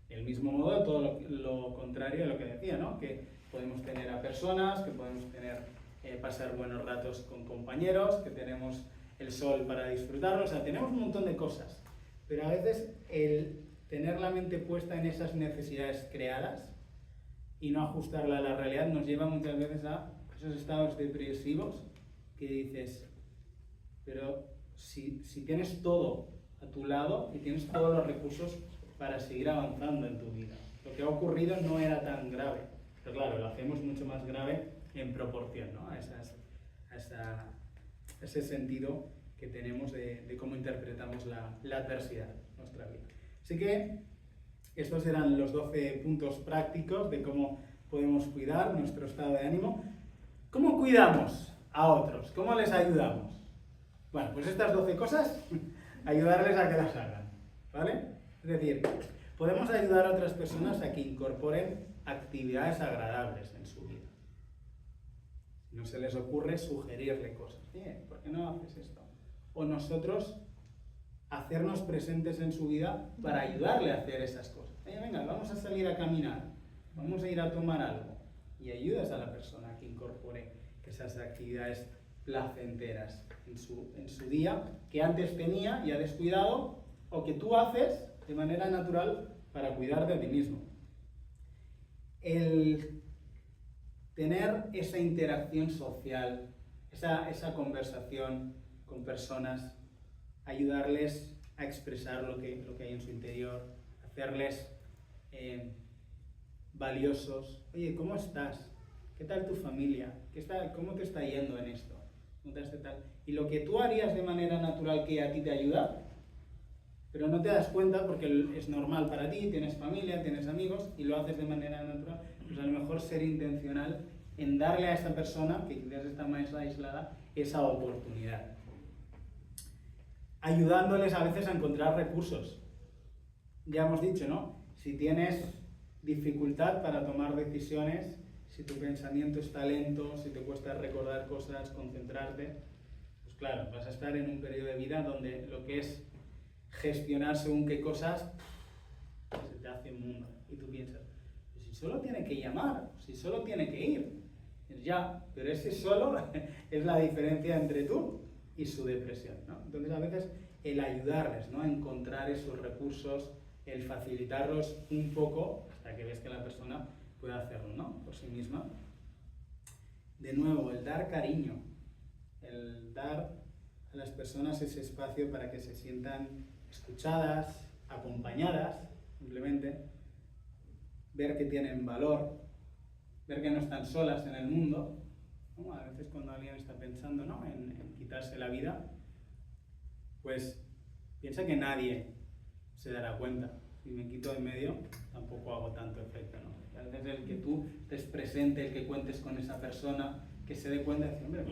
Del mismo modo, todo lo contrario a lo que decía, ¿no? Que podemos tener a personas, que podemos pasar buenos ratos con compañeros, que tenemos el sol para disfrutarlo, o sea, tenemos un montón de cosas, pero a veces el tener la mente puesta en esas necesidades creadas y no ajustarla a la realidad nos lleva muchas veces a esos estados depresivos que dices, pero si tienes todo a tu lado y tienes todos los recursos para seguir avanzando en tu vida. Lo que ha ocurrido no era tan grave, pero claro, lo hacemos mucho más grave en proporción, ¿no? a ese sentido que tenemos de cómo interpretamos la adversidad en nuestra vida. Así que estos eran los 12 puntos prácticos de cómo podemos cuidar nuestro estado de ánimo. ¿Cómo cuidamos a otros? ¿Cómo les ayudamos? Bueno, pues estas 12 cosas ayudarles a que las hagan, ¿vale? Es decir, podemos ayudar a otras personas a que incorporen actividades agradables en su vida. No se les ocurre sugerirle cosas. ¿Por qué no haces esto? O nosotros hacernos presentes en su vida para ayudarle a hacer esas cosas. Venga, vamos a salir a caminar, vamos a ir a tomar algo. Y ayudas a la persona a que incorpore esas actividades placenteras en su día que antes tenía y ha descuidado, o que tú haces de manera natural para cuidar de ti mismo. El tener esa interacción social, esa conversación con personas, ayudarles a expresar lo que hay en su interior, hacerles valiosos. Oye, ¿cómo estás? ¿Qué tal tu familia? ¿Cómo te está yendo en esto? Y lo que tú harías de manera natural que a ti te ayuda, pero no te das cuenta porque es normal para ti, tienes familia, tienes amigos y lo haces de manera natural, pues a lo mejor ser intencional en darle a esa persona, que quizás está más aislada, esa oportunidad. Ayudándoles a veces a encontrar recursos. Ya hemos dicho, ¿no? Si tienes dificultad para tomar decisiones, si tu pensamiento está lento, si te cuesta recordar cosas, concentrarte, pues claro, vas a estar en un periodo de vida donde lo que es gestionar según qué cosas se te hace un mundo. Y tú piensas, pues si solo tiene que llamar, si solo tiene que ir, ya, pero ese solo es la diferencia entre tú y su depresión, ¿no? Entonces a veces el ayudarles, ¿no?, a encontrar esos recursos, el facilitarlos un poco hasta que ves que la persona puede hacerlo, ¿no?, por sí misma. De nuevo, el dar cariño, el dar a las personas ese espacio para que se sientan escuchadas, acompañadas, simplemente, ver que tienen valor, ver que no están solas en el mundo, ¿no? A veces cuando alguien está pensando, ¿no?, en quitarse la vida, pues piensa que nadie se dará cuenta. Si me quito de medio, tampoco hago tanto efecto, ¿no? Y a veces el que tú estés presente, el que cuentes con esa persona, que se dé cuenta de decir, hombre,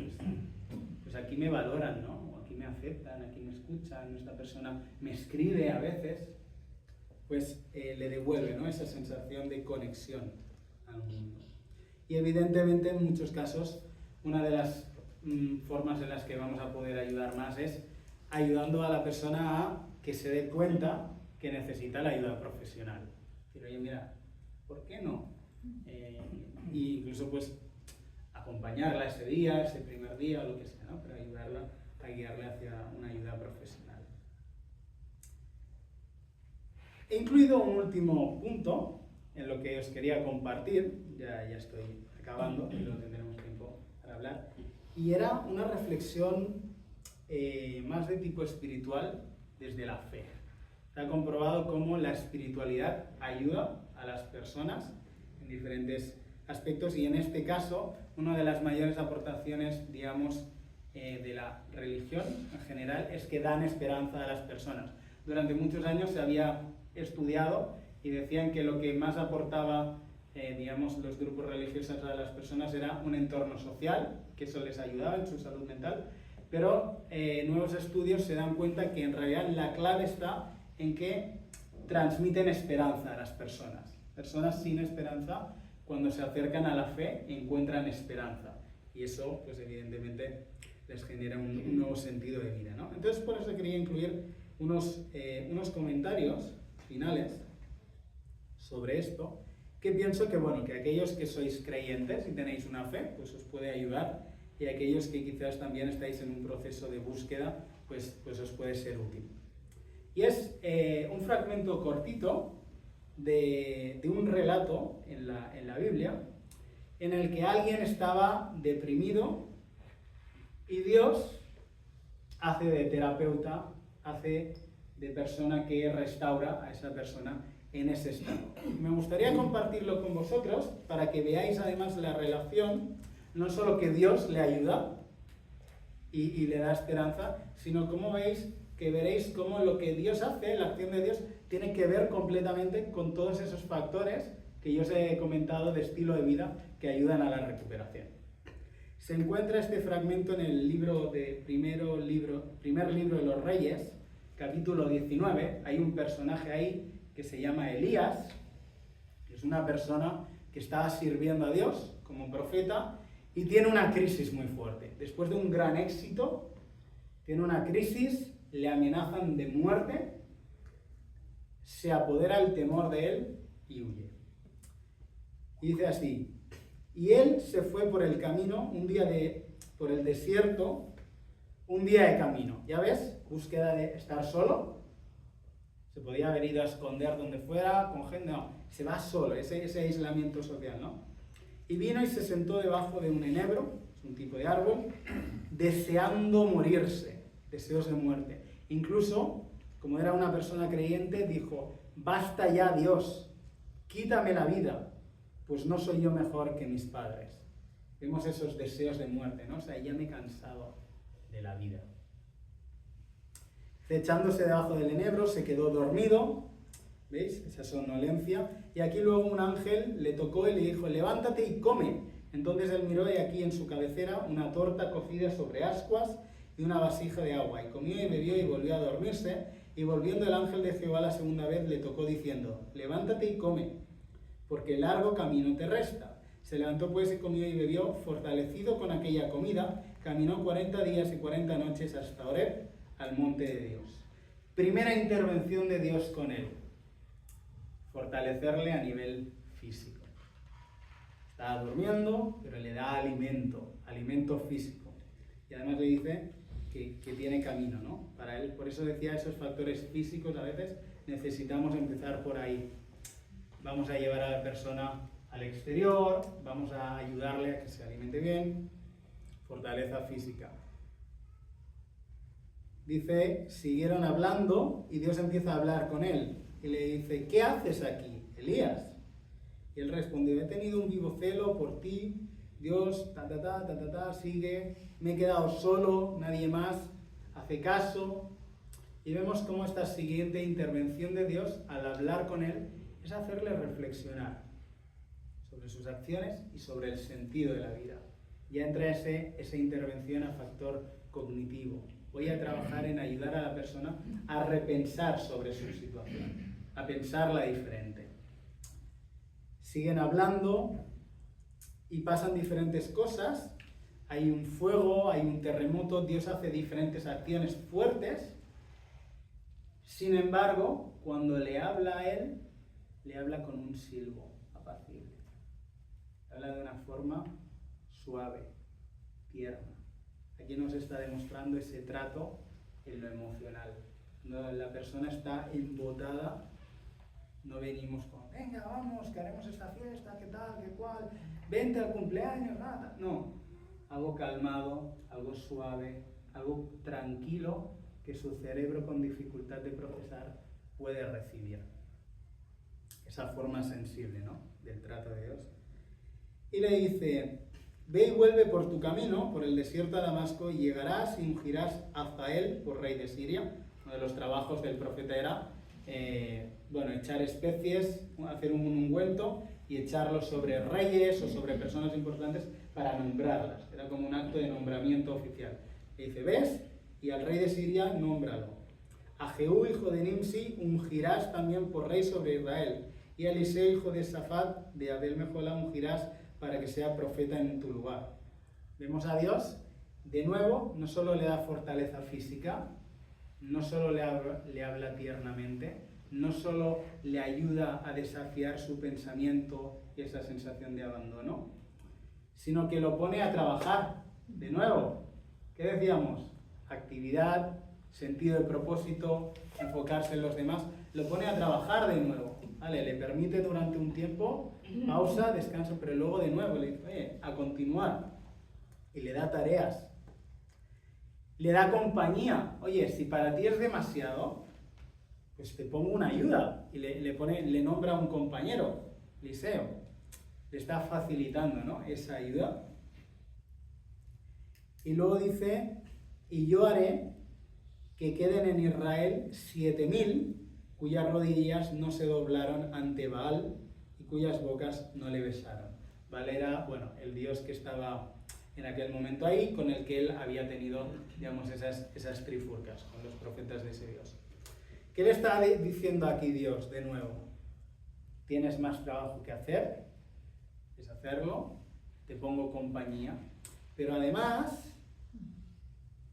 pues aquí me valoran, ¿no? O aquí me aceptan, aquí me escuchan, esta persona me escribe a veces, pues le devuelve, ¿no?, esa sensación de conexión al mundo. Y evidentemente en muchos casos una de las formas en las que vamos a poder ayudar más es ayudando a la persona a que se dé cuenta que necesita la ayuda profesional. Pero oye, mira, ¿por qué no? Y incluso pues acompañarla ese día, ese primer día, o lo que sea, ¿no? Pero ayudarla a guiarle hacia una ayuda profesional. He incluido un último punto en lo que os quería compartir, ya estoy acabando y no tendremos tiempo para hablar, y era una reflexión más de tipo espiritual desde la fe. Se ha comprobado cómo la espiritualidad ayuda a las personas en diferentes aspectos, y en este caso una de las mayores aportaciones, digamos, de la religión en general es que dan esperanza a las personas. Durante muchos años se había estudiado y decían que lo que más aportaba, digamos, los grupos religiosos a las personas era un entorno social, que eso les ayudaba en su salud mental, pero nuevos estudios se dan cuenta que en realidad la clave está en que transmiten esperanza a las personas. Personas sin esperanza, cuando se acercan a la fe, encuentran esperanza, y eso, pues evidentemente, les genera un nuevo sentido de vida, ¿no? Entonces, por eso quería incluir unos comentarios finales sobre esto, que pienso que, bueno, que aquellos que sois creyentes y tenéis una fe, pues os puede ayudar, y aquellos que quizás también estáis en un proceso de búsqueda, pues os puede ser útil. Y es un fragmento cortito de un relato en la Biblia, en el que alguien estaba deprimido y Dios hace de terapeuta, hace de persona que restaura a esa persona en ese estado. Me gustaría compartirlo con vosotros para que veáis además la relación, no solo que Dios le ayuda y le da esperanza, sino cómo veréis cómo lo que Dios hace, la acción de Dios, tiene que ver completamente con todos esos factores que yo os he comentado de estilo de vida que ayudan a la recuperación. Se encuentra este fragmento en el primer libro de los Reyes, capítulo 19, hay un personaje ahí que se llama Elías, que es una persona que está sirviendo a Dios como profeta y tiene una crisis muy fuerte. Después de un gran éxito, tiene una crisis, le amenazan de muerte, se apodera el temor de él y huye. Y dice así: y él se fue por el camino, por el desierto, un día de camino. ¿Ya ves? Búsqueda de estar solo. Se podía haber ido a esconder donde fuera, con gente, no. Se va solo, ese aislamiento social, ¿no? Y vino y se sentó debajo de un enebro, es un tipo de árbol, deseando morirse, deseos de muerte. Incluso, como era una persona creyente, dijo: basta ya, Dios, quítame la vida, pues no soy yo mejor que mis padres. Vemos esos deseos de muerte, ¿no? O sea, ya me he cansado de la vida. Echándose debajo del enebro, se quedó dormido. ¿Veis? Esa somnolencia. Y aquí luego un ángel le tocó y le dijo: levántate y come. Entonces él miró y aquí en su cabecera una torta cocida sobre ascuas y una vasija de agua. Y comió y bebió y volvió a dormirse. Y volviendo el ángel de Jehová la segunda vez le tocó diciendo: levántate y come, porque largo camino te resta. Se levantó pues y comió y bebió, fortalecido con aquella comida, caminó 40 días y 40 noches hasta Horeb, al monte de Dios. Primera intervención de Dios con él: fortalecerle a nivel físico. Estaba durmiendo, pero le da alimento físico. Y además le dice que tiene camino, ¿no? Para él, por eso decía, esos factores físicos a veces necesitamos empezar por ahí. Vamos a llevar a la persona al exterior, vamos a ayudarle a que se alimente bien, fortaleza física. Dice, siguieron hablando y Dios empieza a hablar con él y le dice: ¿qué haces aquí, Elías? Y él respondió: he tenido un vivo celo por ti, Dios, sigue, me he quedado solo, nadie más hace caso. Y vemos cómo esta siguiente intervención de Dios, al hablar con él, es hacerle reflexionar sobre sus acciones y sobre el sentido de la vida. Ya entra esa intervención a factor cognitivo. Voy a trabajar en ayudar a la persona a repensar sobre su situación, a pensarla diferente. Siguen hablando y pasan diferentes cosas. Hay un fuego, hay un terremoto, Dios hace diferentes acciones fuertes. Sin embargo, cuando le habla a él, le habla con un silbo apacible. Habla de una forma suave, tierna. Aquí nos está demostrando ese trato en lo emocional. Cuando la persona está embotada, no venimos con: venga, vamos, que haremos esta fiesta, qué tal, qué cual, vente al cumpleaños, nada. No, algo calmado, algo suave, algo tranquilo que su cerebro con dificultad de procesar puede recibir. Esa forma sensible, ¿no?, del trato de Dios. Y le dice: ve y vuelve por tu camino, por el desierto de Damasco, y llegarás y ungirás a Hazael por rey de Siria. Uno de los trabajos del profeta era, echar especies, hacer un ungüento y echarlo sobre reyes o sobre personas importantes para nombrarlas. Era como un acto de nombramiento oficial. Le dice: ves, y al rey de Siria nómbralo. A Jehú, hijo de Nimsi, ungirás también por rey sobre Israel. Y a Eliseo, hijo de Safat, de Abel-Mejola, ungirás para que sea profeta en tu lugar. Vemos a Dios, de nuevo, no solo le da fortaleza física, no solo le habla tiernamente, no solo le ayuda a desafiar su pensamiento y esa sensación de abandono, sino que lo pone a trabajar. De nuevo, ¿qué decíamos? Actividad, sentido de propósito, enfocarse en los demás, lo pone a trabajar de nuevo. ¿Vale? Le permite durante un tiempo pausa, descanso, pero luego de nuevo le dice: a continuar. Y le da tareas. Le da compañía. Oye, si para ti es demasiado, pues te pongo una ayuda. Y le nombra un compañero, Eliseo. Le está facilitando, ¿no?, esa ayuda. Y luego dice: y yo haré que queden en Israel 7.000 cuyas rodillas no se doblaron ante Baal y cuyas bocas no le besaron. Baal era, el dios que estaba en aquel momento ahí, con el que él había tenido, esas trifulcas con los profetas de ese dios. ¿Qué le está diciendo aquí Dios de nuevo? Tienes más trabajo que hacer, es hacerlo, te pongo compañía, pero además,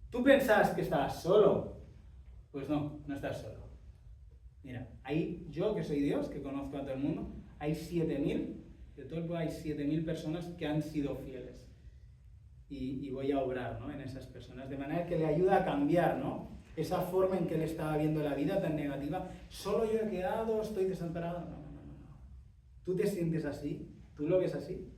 ¿tú pensabas que estabas solo? Pues no, no estás solo. Mira, ahí yo que soy Dios, que conozco a todo el mundo, hay 7.000, de todo el pueblo hay 7.000 personas que han sido fieles. Y voy a obrar, ¿no?, en esas personas, de manera que le ayuda a cambiar, ¿no?, esa forma en que él estaba viendo la vida tan negativa. Solo yo he quedado, estoy desamparado. No. Tú te sientes así, tú lo ves así,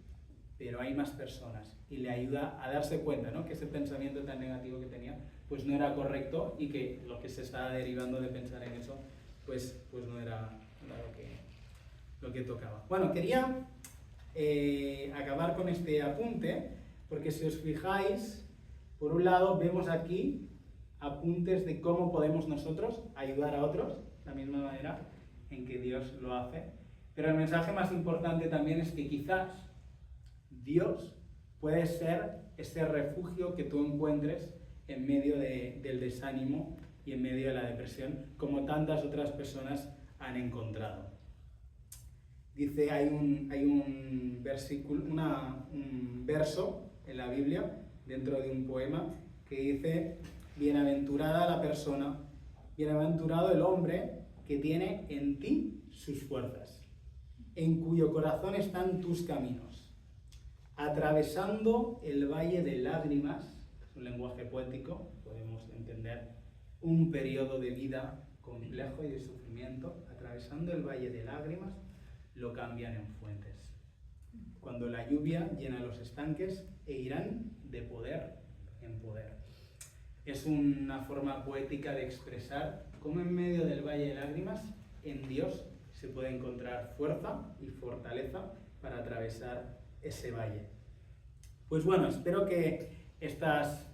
pero hay más personas. Y le ayuda a darse cuenta, ¿no?, que ese pensamiento tan negativo que tenía, pues no era correcto, y que lo que se estaba derivando de pensar en eso, pues no era lo que tocaba. Bueno, quería acabar con este apunte, porque si os fijáis, por un lado vemos aquí apuntes de cómo podemos nosotros ayudar a otros, de la misma manera en que Dios lo hace. Pero el mensaje más importante también es que quizás Dios puede ser ese refugio que tú encuentres en medio del desánimo y en medio de la depresión, como tantas otras personas han encontrado. Dice, hay un versículo, un verso en la Biblia, dentro de un poema, que dice: bienaventurada la persona, bienaventurado el hombre que tiene en ti sus fuerzas, en cuyo corazón están tus caminos, atravesando el valle de lágrimas. Es un lenguaje poético, podemos entender un periodo de vida complejo y de sufrimiento. Atravesando el valle de lágrimas, lo cambian en fuentes. Cuando la lluvia llena los estanques, e irán de poder en poder. Es una forma poética de expresar cómo en medio del valle de lágrimas, en Dios se puede encontrar fuerza y fortaleza para atravesar ese valle. Pues bueno, espero que estas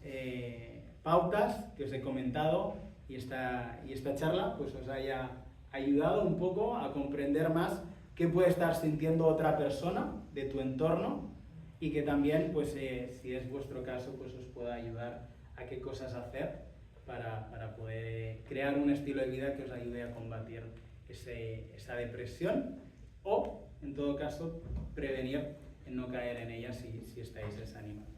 pautas que os he comentado y esta charla pues os haya ayudado un poco a comprender más qué puede estar sintiendo otra persona de tu entorno, y que también, pues si es vuestro caso, pues os pueda ayudar a qué cosas hacer para poder crear un estilo de vida que os ayude a combatir esa depresión, o, en todo caso, prevenir en no caer en ella si estáis desanimados.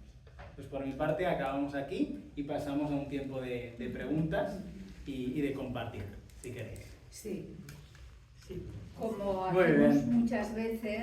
Pues por mi parte acabamos aquí y pasamos a un tiempo de preguntas y de compartir, si queréis. Sí. Como Muy hacemos bien. muchas veces,